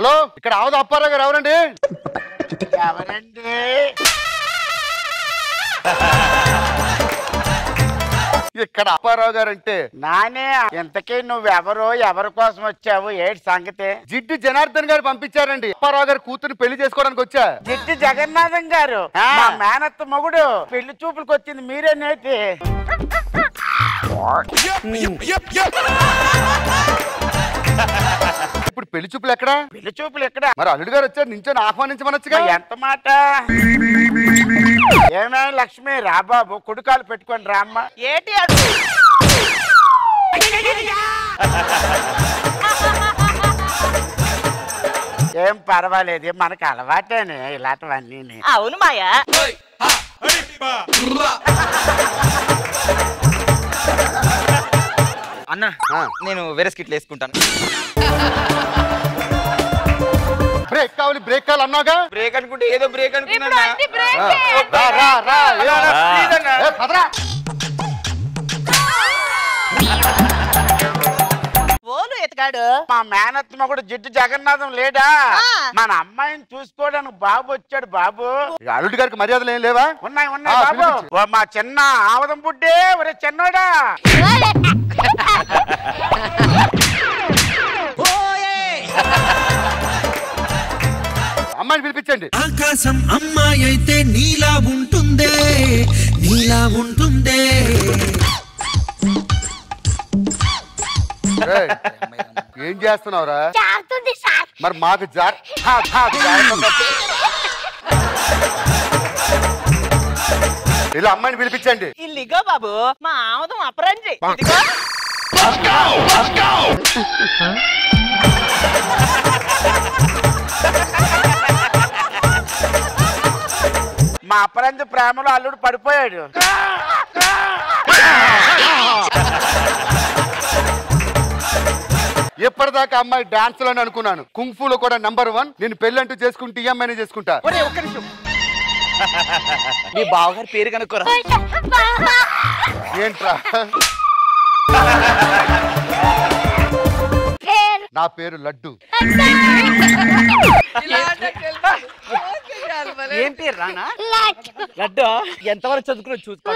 Hello, ఇక్కడ ఆవద అప్పారావు గారు ఎవరండి? ఎవరండి? ఇక్కడ అప్పారావు గారు అంటే నానే. ఇంతకీ నువ్వెవరు, ఎవరి కోసం వచ్చావు, ఏంటి సంగతి? జిడ్డు జనార్దన్ గారు పంపించారండి. అప్పారావు గారు కూతురు పెళ్లి చేసుకోవడానికి వచ్చా. జిడ్డు జగన్నాథం గారు మా మేనత్త మొగుడు పెళ్లి చూపులకు వచ్చింది మీరే నేతి. ఇప్పుడు పెళ్లి చూపులు ఎక్కడా? పెళ్లి చూపులు ఎక్కడ? మరి అల్లుడు గారు వచ్చారు, నించొని ఆహ్వానించమనొచ్చుగా. ఎంత మాట. ఏమే లక్ష్మి, రాబాబు కుడికాలు పెట్టుకొని రామ్మ. ఏంటి ఏం పర్వాలేదు, మనకు అలవాటేనే ఇలాంటివన్నీ. అవును మాయా. అన్న నేను వేరే స్కిట్లు వేసుకుంటాను. బ్రేక్ కావాలి, బ్రేక్ కావాలి అన్నాగా. బ్రేక్ అనుకుంటే ఏదో బ్రేక్ అనుకున్నా. ఓలు ఎతగాడు. మా మేనత్త మొగుడు జిడ్డు జగన్నాథం లేడా? మన అమ్మాయిని చూసుకోవడానికి బాబు వచ్చాడు. బాబు అల్లుడి గారికి మర్యాదలు ఏం లేవా? ఉన్నాయి ఉన్నాయి బాబు. ఓ మా చిన్న ఆవదం బుడ్డే, ఒరే చిన్నోడా. అమ్మాయిని పిలిపించండి. ఆకాశం అమ్మాయి అయితే నీలా ఉంటుందే, నీలా ఉంటుందే. ఏం చేస్తున్నావురా? మరి మాకు ఇలా అమ్మాయిని పిలిపించండి. ఇల్లిగో బాబు, మా ఆమదం అపరంజి. మా అపరంజ ప్రేమలో అల్లుడు పడిపోయాడు. ఎప్పటిదాకా అమ్మాయి డాన్స్ అని అనుకున్నాను. కుంఫులో కూడా నంబర్ 1. నేను పెళ్ళంటూ చేసుకుంటే ఈ అమ్మాయిని చేసుకుంటా. ఒక్క నిమిషం, మీ బావగారి పేరు కనుక్కోరా. ఏంట్రా? నా పేరు లడ్డు. ఏం పేరు రానా? లడ్డు. ఎంతవరకు చదువుకున్నా చూసుకో.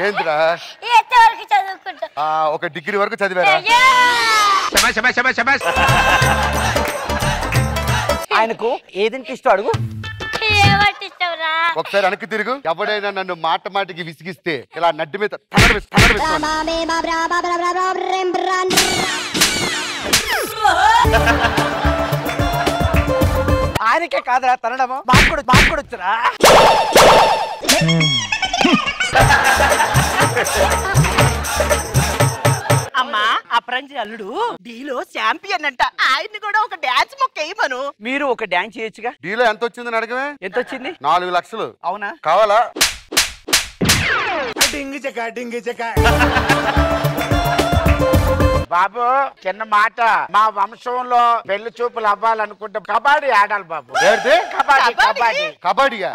ఏంద్రా? ఒక డిగ్రీ వరకు చదివారా? ఆయనకు ఏదంటే ఇష్టం అడుగు. ఒకసారి వెనక్కి తిరుగు. ఎవడైనా నన్ను మాట మాటికి విసిగిస్తే ఇలా నడ్డి మీద ఆయనకే కాదురా తనడము, మాకు కూడా వచ్చురా. అమ్మా, అపరంజి అల్లుడు డీలో ఛాంపియన్ అంట. ఆయన్ని కూడా ఒక డాన్స్ మొక్క వేయమను. మీరు ఒక డాన్స్ చేయొచ్చుగా. డీలో ఎంత వచ్చిందని అడగమే. ఎంత వచ్చింది? 4 లక్షలు. అవునా? కావాలా? బాబు చిన్న మాట, మా వంశంలో పెళ్లి చూపులు అవ్వాలనుకుంటే కబడ్డీ ఆడాలి బాబు. కబడ్డీ కబడ్డీ కబడ్డీయా?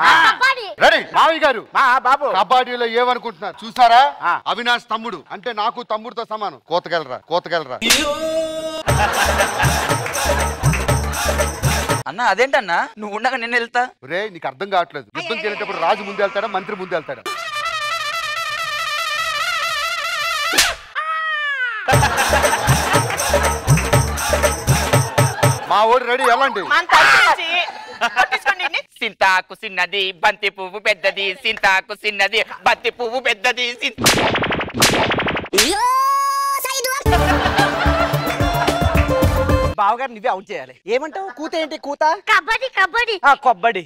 రెడీ మావయ్య గారు. బాబు కబడ్డీలో ఏమనుకుంటున్నారు చూసారా? అవినాష్ తమ్ముడు అంటే నాకు తమ్ముడితో సమానం. కోతకెళ్ళరా. అన్న అదేంటన్నా, నువ్వు ఉండగా నేను వెళ్తా. రే నీకు అర్థం కావట్లేదు. యుద్ధం చేసేటప్పుడు రాజు ముందు వెళ్తాడా, మంత్రి ముందు వెళ్తాడా? మా ఓడి రెడీ వెళ్ళండి. సింతాకు చిన్నది బంతి పువ్వు పెద్దది, సింతాకు చిన్నది బంతి పువ్వు పెద్దది. బావగారు నువ్వే అవుట్ చేయాలి. ఏమంటావు? కూత ఏంటి కూత? కబడ్డీ కబడ్డీ కబడ్డీ.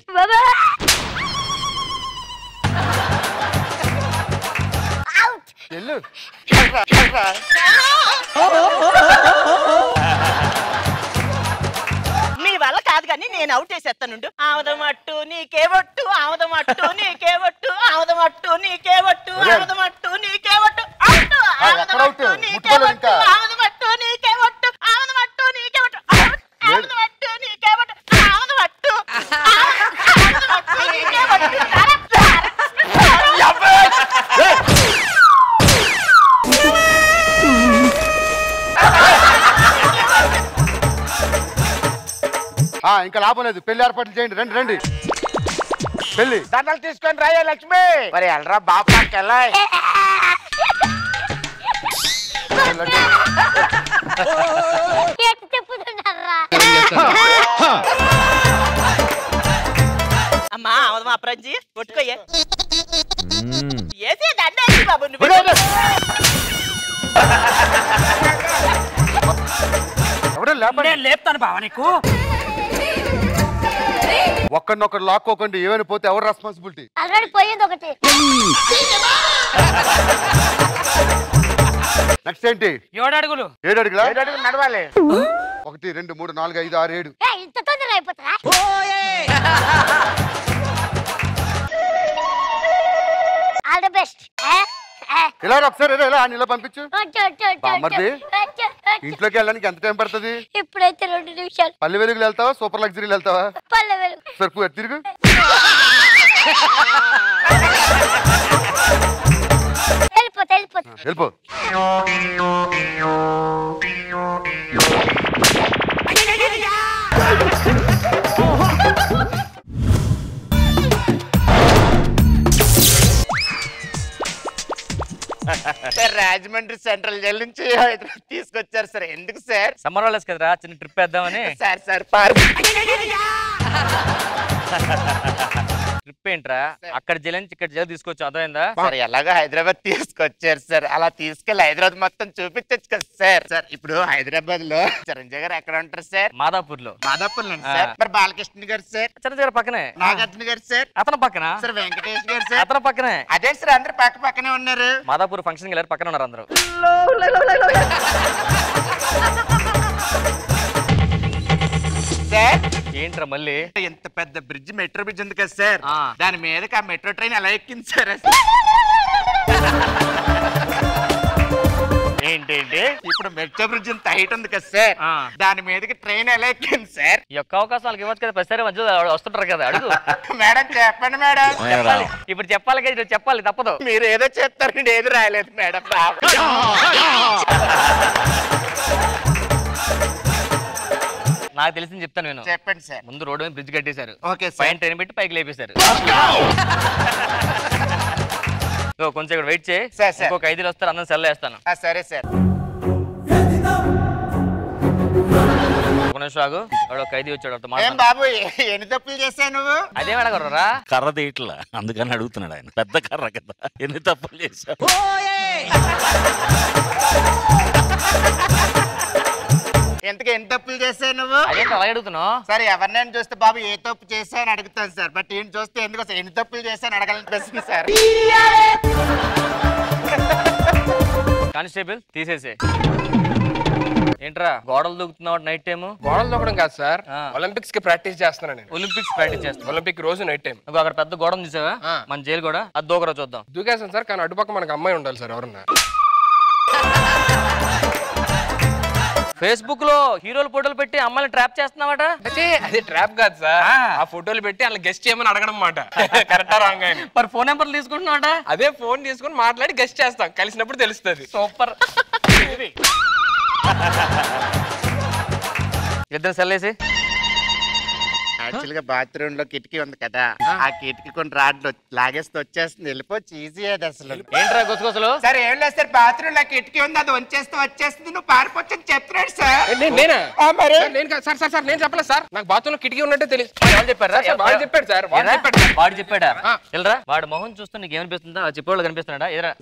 వెళ్ళు. మీ వల్ల కాదు కానీ నేను అవుట్ చేసేస్తానుండు. ఆవదమట్టు నీకే ఒట్టు, ఆవదమట్టు నీకే ఒట్టు, ఆవదమట్టు నీకే ఒట్టు, ఆవదమట్టు నీకే ఒట్టు, ఆవదమట్టు నీకే ఒట్టు, ఆవదమట్టు నీకే ఒట్టు, ఆవదమట్టు నీకే ఒట్టు, ఆవదమట్టు నీకే ఒట్టు, ఆవదమట్టు నీకే ఒట్టు. ఇంకా లాభం లేదు, పెళ్లి ఏర్పాట్లు చేయండి. రండి రండి పెళ్లి. దండలు తీసుకొని రాయే లక్ష్మి. మరి వెళ్ళరా బాపాకి వెళ్ళాయి. అమ్మా అవదమా అప్రంజి కొట్టుకోయే ఏసే దండేసి బాబు నువ్వు. నేను లేపుతాను బావ నీకు. ఒక్కడినొక్కడు లాక్కోకండి, ఏమైనా పోతే ఎవరు రెస్పాన్సిబిలిటీ? ఆల్రెడీ పోయింది ఒకటి. నెక్స్ట్ ఏంటి? 7 అడుగులు. 7 అడుగులా? 7 అడుగులు నడవాలి. 1 2 3 4 5 6 7. ఇంత తొందరగా అయిపోతుందా? All the best. ఇలా ఒకసారి ఇలా ఇలా పంపించు. బామ్మర్ది, ఇంట్లోకి వెళ్ళడానికి ఎంత టైం పడుతుంది? ఇప్పుడైతే 2 నిమిషాలు. పల్లె వెలుగులు వెళ్తావా, సూపర్ లగ్జరీలు వెళ్తావా? పల్లె వెలుగు. సరుకు తిరుగు. వెళ్ళిపో. సార్ రాజమండ్రి సెంట్రల్ జైలు నుంచి హైదరాబాద్ తీసుకొచ్చారు సార్. ఎందుకు సార్? సమ్మర్ హాలిడేస్ కదరా, చిన్న ట్రిప్ వేద్దామని. సార్ పార్క్ ట్రిప్ ఏంట్రా, అక్కడ జైలు నుంచి ఇక్కడ జైలు తీసుకొచ్చాం, అర్థమైందా? సార్ ఎలాగో హైదరాబాద్ తీసుకొచ్చారు సార్, అలా తీసుకెళ్లి హైదరాబాద్ మొత్తం చూపించచ్చు కదా సార్. సార్ ఇప్పుడు హైదరాబాద్ లో చిరంజీవి గారు ఎక్కడ ఉంటారు సార్? మాదాపూర్ లో. మాదాపూర్ లో సార్. మరి బాలకృష్ణ గారు సార్? చిరంజీవి గారు పక్కనే. నాగార్జున గారు సార్? అతను పక్కన. సార్ వెంకటేష్ గారు సార్? అతను పక్కనే. అదే సార్, అందరు పక్క పక్కనే ఉన్నారు. మాదాపూర్ ఫంక్షన్ వెళ్ళారు, పక్కన ఉన్నారు అందరూ. సార్ ఏంట్రా మళ్ళీ? ఎంత పెద్ద బ్రిడ్జ్, మెట్రో బ్రిడ్జ్ ఉంది కదా సార్, దాని మీదకి ఆ మెట్రో ట్రైన్ ఎలా ఎక్కింది సార్? ఏంటంటే ఇప్పుడు మెట్రో బ్రిడ్జ్ ఇంత హైట్ ఉంది కదా సార్, దాని మీదకి ట్రైన్ ఎలా ఎక్కింది సార్? ఈ యొక్క అవకాశాలకు ఇవ్వచ్చు కదా, ప్రతిసారి మధ్యలో వస్తుంటారు కదా, అడుగు. మేడం చెప్పండి మేడం. ఇప్పుడు చెప్పాలి కదా, చెప్పాలి తప్పదు. మీరు ఏదో చెప్తారండి, ఏది రాయలేదు మేడం. నాకు తెలిసింది చెప్తాను నేను. చెప్పండి సార్. ముందు రోడ్డు మీద బ్రిడ్జ్ కట్టేశారు, పైన ట్రైన్ పెట్టి పైకి లేపేశారు. కొంచెం ఇక్కడ వెయిట్ చేయి, ఇంకొక 5 వస్తారు, అందరం సెల్ వేస్తాను. సరే సార్. ఒక నిమిషం ఆగు, వాడు ఒక 5 వచ్చాడు. ఏం బాబు ఎన్ని తప్పులు చేశావు నువ్వు? అదే అడగరా, కర్ర తీయట్లా, అందుకని అడుగుతున్నాడు ఆయన. పెద్ద కర్ర కదా, ఎన్ని తప్పులు చేశావు? ఎంతగా ఎన్ని తప్పులు చేశావు నువ్వు? అదేంటి అలా అడుగుతున్నావు? సరే ఎవరినైనా చూస్తే బాబు ఏ తప్పు చేశాను అడుగుతాను సార్, బట్ ఈయన చూస్తే ఎందుకు ఎన్ని తప్పులు చేశాను అడగాలనిపిస్తుంది సార్. కానిస్టేబుల్ తీసేసే. ఏంట్రా గోడలు దూకుతున్నావు నైట్ టైం? గోడలు దూకడం కాదు సార్, ఒలింపిక్స్ కి ప్రాక్టీస్ చేస్తున్నాను నేను. ఒలింపిక్స్ ప్రాక్టీస్ చేస్తాను. ఒలింపిక్ రోజు నైట్ టైం. అక్కడ పెద్ద గోడను చూసావా, మన జైలు కూడా, అది దూకరా చూద్దాం. దూకేసాను సార్, కానీ అటుపక్క మనకు అమ్మాయి ఉండాలి సార్. ఎవరన్నా ఫేస్బుక్ లో హీరోలు ఫోటోలు పెట్టి అమ్మాయిని ట్రాప్ చేస్తున్నావట? అది ట్రాప్ కాదు సార్, ఆ ఫోటోలు పెట్టి అలా గెస్ట్ చేయమని అడగడం మాట. కరెక్టా రాంగ్ అని. మరి ఫోన్ నెంబర్లు తీసుకుంటున్నావట? అదే ఫోన్ తీసుకుని మాట్లాడి గెస్ట్ చేస్తాం, కలిసినప్పుడు తెలుస్తుంది. సూపర్. ఇద్దరు సెల్లేసి. యాక్చువల్ గా బాత్రూమ్ లో కిటికీ ఉంది కదా, ఆ కిటికీ కొన్ని రాడ్లు లాగేస్తే వచ్చేస్తుంది, వెళ్ళిపోవచ్చు, ఈజీ అది అసలు. ఏంట్రా గుసగుసలు? సార్ ఏం లేదు సార్, బాత్రూమ్ లో కిటికీ ఉంది, అది వంచేస్తే వచ్చేస్తుంది, నువ్వు పారిపోవచ్చు అని చెప్తున్నాడు సార్. నేనా? మరి సార్ నేను చెప్పలేదు సార్, నాకు బాత్రూమ్ లో కిటికీ ఉన్నట్టే తెలియదు. వాళ్ళు చెప్పారా? వాడు చెప్పాడు సార్, వాడు చెప్పాడా? వెళ్ళరా, వాడు మొహం చూస్తే నీకు ఏమనిపిస్తుందా? చెప్పేవాళ్ళు కనిపిస్తున్నాడా? ఎదురా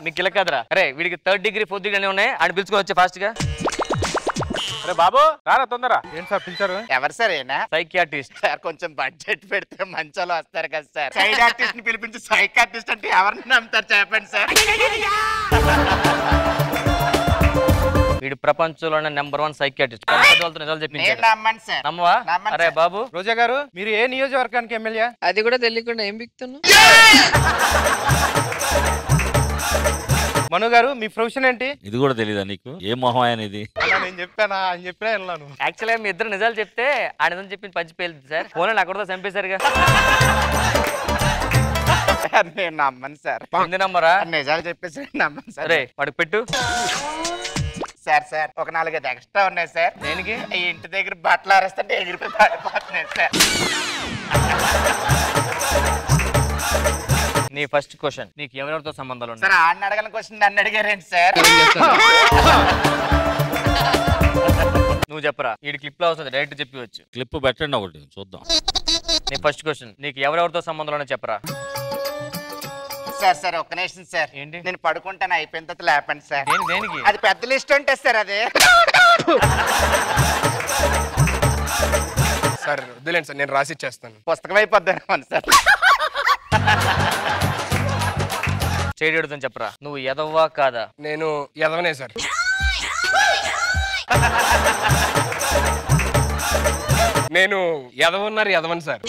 నీకు ఇలా కాదురా. అరే వీడికి 3rd డిగ్రీ 4th డిగ్రీ అన్నీ ఉన్నాయి, ఆయన పిలుచుకొని వచ్చే ఫాస్ట్ గా. అరే బాబు రారా తొందర. ఏంటి సార్ పిలిచారు? ఎవరు సార్ అయినా? సైకియాట్రిస్ట్ సార్ కొంచెం బడ్జెట్ పెడితే మంచోళ్ళు వస్తారు కదా సార్. సైడ్ ఆర్టిస్ట్ ని పిలిపించి సైకాట్రిస్ట్ అంటే ఎవరిని నమ్ముతారు చెప్పండి సార్. వీడు ప్రపంచంలోనే నంబర్ 1 సైకియాట్రిస్ట్. నిజాలు చెప్పించాడు. నమ్మండి సార్. నమ్మవా? అరే బాబు. రోజా గారు, మీరు ఏ నియోజకవర్గానికి ఎమ్మెల్యే? అది కూడా తెలియకుండా ఏం బిక్తున్నా? మను గారు, మీ ప్రొఫెషన్ ఏంటి? ఇది కూడా తెలీదా నీకు? ఏ మొహం అనేది? నేను చెప్పానా అని చెప్పినా వెళ్ళాను. యాక్చువల్గా మీ ఇద్దరు నిజాలు చెప్తే ఆయన చెప్పింది పంచి పేలుతుంది సార్. ఫోన్ అక్కడతో చంపేశారుగా. సార్ నేను నమ్మను సార్. ముందు నమ్మరా? నిజాలు చెప్పేసి నమ్మను సార్. సరే వాడికి పెట్టు. సార్ సార్ ఒక 4-5 ఎక్స్ట్రా ఉన్నాయి సార్. దేనికి? ఈ ఇంటి దగ్గర బట్టలు ఆరేస్తుంటే ఎగిరిపోయి పడిపోతున్నాయి సార్. నీ ఫస్ట్ క్వశ్చన్, నీకు ఎవరెవరితో సంబంధాలు ఉన్నాయి? సార్ ఆడిని అడగని క్వశ్చన్ నన్ను అడిగారేంటి సార్? నువ్వు చెప్పరా, ఈ క్లిప్ లో వస్తుంది, డైరెక్ట్ చెప్పవచ్చు. క్లిప్ పెట్టండి ఒకటి చూద్దాం. నీ ఫస్ట్ క్వశ్చన్, నీకు ఎవరెవరితో సంబంధాలు ఉన్నాయి చెప్పరా. సార్ సార్ ఒక్క నిమిషం సార్. ఏంటి? నేను పడుకుంటాను, అయిపోయిన తర్వాత లేపండి సార్. దేనికి? అది పెద్ద లిస్ట్ ఉంటే సార్. అది సార్ వద్దులేండి సార్, నేను రాసి ఇచ్చేస్తాను. పుస్తకం అయిపోద్దాను సార్. చేయడం చెప్పరా, నువ్వు ఎదవ్వా కాదా? నేను ఎదవనే సార్. నేను ఎదవన్నారు ఎదవను సార్.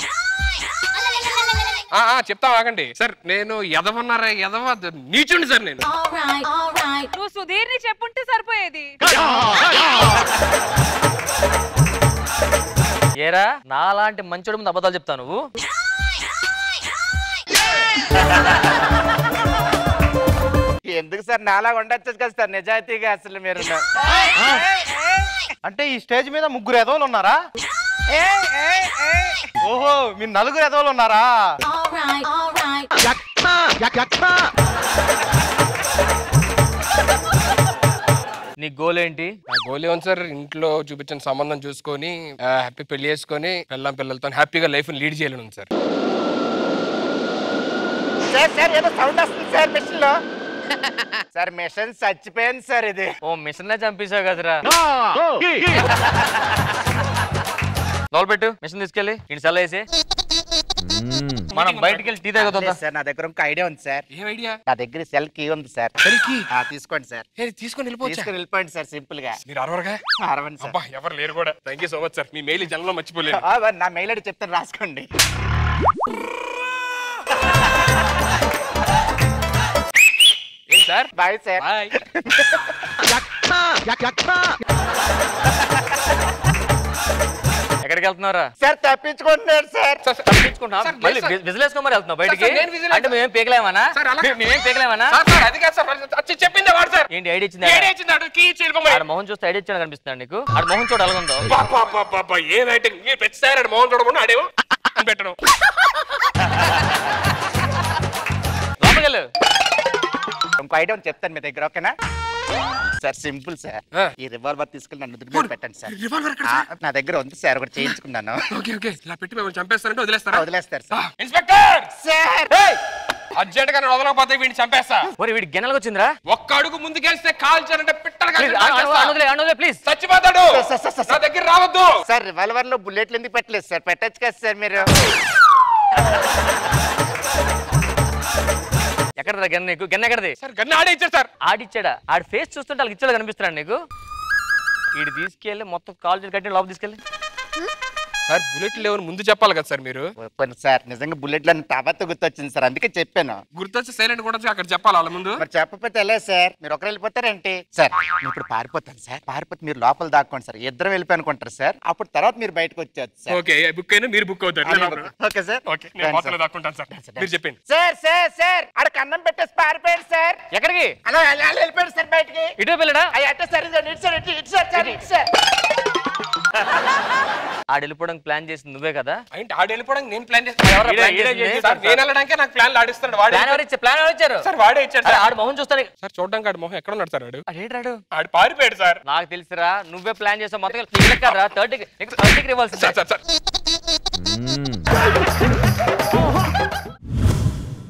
చెప్తా ఆగండి సార్. నేను ఎదవన్నారా ఎదవ నీచుండి సార్. నేను నువ్వు సుధీర్ని చెప్పుంటే సరిపోయేది. ఏరా నాలాంటి మంచోడు ముందు అబద్ధాలు చెప్తావు నువ్వు? ఎందుకు సార్ నాలా ఉండొచ్చు కదా సార్ నిజాయితీగా. అసలు మీరు అంటే ఈ స్టేజ్ మీద 3 ఎదవలు ఉన్నారా? ఓహో మీరు 4 ఎదవలు ఉన్నారా? నీ గోల్ ఏంటి? నా గోల్ ఏమో సార్, ఇంట్లో చూపించిన సంబంధం చూసుకొని హ్యాపీ పెళ్లి చేసుకొని పిల్లలతో హ్యాపీగా లైఫ్ లీడ్ చేయాలని సార్. సార్ సార్ ఏదో సౌండ్ వస్తుంది సార్ మిషన్ లో. సార్ మిషన్ చచ్చిపోయింది సార్. ఇది ఓ మిషన్ చంపేశావు కదరా. లోపల పెట్టు మిషన్ తీసుకెళ్ళి ఇంటి సెల్ వేసి మనం బయటికి వెళ్ళి టీ తాగుతుందా సార్? నా దగ్గర ఒక ఐడియా ఉంది సార్. ఏం ఐడియా? నా దగ్గర సెల్ కీ ఉంది సార్. తీసుకోండి సార్. తీసుకొని వెళ్ళిపోండి సార్ సింపుల్ గా. మీరు అరవరుగా? అరవండి సార్. అబ్బా ఎవరు లేరు కూడా. Thank you so much sir. Me mail జనంలో మర్చిపోలేదు. నా మెయిల్ ఐడి చెప్తాను రాసుకోండి. ఏం సార్? Bye sir. బాయ్. ఎక్కడికి వెళ్తున్నారా? Sir తప్పించుకుంటున్నాడు sir. తప్పించుకుంటా మళ్ళీ విజిలేసుకో మరి వెళ్తున్నావు బయటికి? అంటే మేమేం పీకలేమనా? మేమేం పీకలేమనా? చెప్పింది వాడు సార్. ఏంటి ఐడియా ఇచ్చింది? ఆడ మొహం చూస్తే ఐడియా ఇచ్చాను కనిపిస్తున్నాడు నీకు? ఆడ మొహం చూడ అలాగుందో. ఏమైతే మీరు పెంచుతారు మొహం చూడకుండా ఆడేమో అని పెట్టడం. లోపలికెళ్ళు. ఇంకో ఐడియా చెప్తాను మీ దగ్గర, ఓకేనా సార్? Simple sir. ఈ రివాల్వర్ తీసుకెళ్ళి నన్ను దుర్గు పెట్టండి సార్. నా దగ్గర ఉంది సార్, ఒకటి చేయించుకున్నాను. ఇలా పెట్టి మిమ్మల్ని చంపేస్తారంటే వదిలేస్తారా? వదిలేస్తారు సార్. ఇన్స్పెక్టర్ సార్ అర్జెంట్ గా వదలకపోతే వీడిని చంపేస్తా. వీడి గిన్నెలకు వచ్చిందిరా. ఒక్క అడుగు ముందుకెళ్తే కాల్చారంటే పిట్టలు ప్లీజ్ చచ్చిపోతాడు. నా దగ్గర రావద్దు సార్. రివాల్వర్ లో బుల్లెట్లు ఎందుకు పెట్టలేదు సార్? పెట్టచ్చు కదా సార్ మీరు. ఎక్కడ గన్న నీకు? గన్న ఎక్కడది? సార్ గన్న ఆడే ఇచ్చాడు సార్. ఆడిచ్చాడా? ఆడి ఫేస్ చూస్తుంటే వాళ్ళకి ఇచ్చాడు కనిపిస్తున్నాడు నీకు? వీడు తీసుకెళ్ళి మొత్తం కాల్ కట్టి లోపల తీసుకెళ్ళి. సార్ బుల్లెట్లు లేవని ముందు చెప్పాలి కదా సార్ మీరు. సార్ నిజంగా బుల్లెట్లు తర్వాత గుర్తొచ్చింది సార్, అందుకే చెప్పాను. గుర్తొచ్చి సైలెంట్ కూడా అక్కడ చెప్పాలి వాళ్ళ ముందు. మరి చెప్పకపోతే ఎలా సార్? మీరు ఒకరు వెళ్ళిపోతారేంటి సార్? నేను ఇప్పుడు పారిపోతాను సార్. పారిపోతే మీరు లోపల దాక్కోండి సార్. ఇద్దరు వెళ్ళిపోయి అనుకుంటారు సార్. అప్పుడు తర్వాత మీరు బయటకు వచ్చేది సార్. ఓకే బుక్ అయినా మీరు బుక్ అవుతారు. Okay sir. ఓకే నేను మాత్రం దాక్కుంటాను సార్. మీరు చెప్పండి సార్. సార్ సార్ ఆడ కన్నం పెట్టేసి పారిపోయాడు సార్. ఎక్కడికి? అలా వెళ్ళిపోయాడు సార్ బయటికి. ఇటు వెళ్ళడా? అట్టే సార్. ఇటు సార్. ఆడు వెళ్ళిపోవడానికి ప్లాన్ చేసింది నువ్వే కదా? అంటే ఆడు వెళ్ళిపోవడానికి నేను ప్లాన్ చేస్తాను. నేను వెళ్ళడానికి నాకు ప్లాన్ ఆడిస్తాడు. ప్లాన్ ఇచ్చారు సార్. వాడే ఇచ్చాడు. ఆడు మొహం చూస్తాను సార్. చూడడానికి ఆడు మొహం ఎక్కడ ఉన్నాడు సార్? ఆడు ఆడు పారిపోయాడు సార్. నాకు తెలుసురా, నువ్వే ప్లాన్ చేసావు మొత్తం. కదరా 30కి ఇవ్వాల్సింది.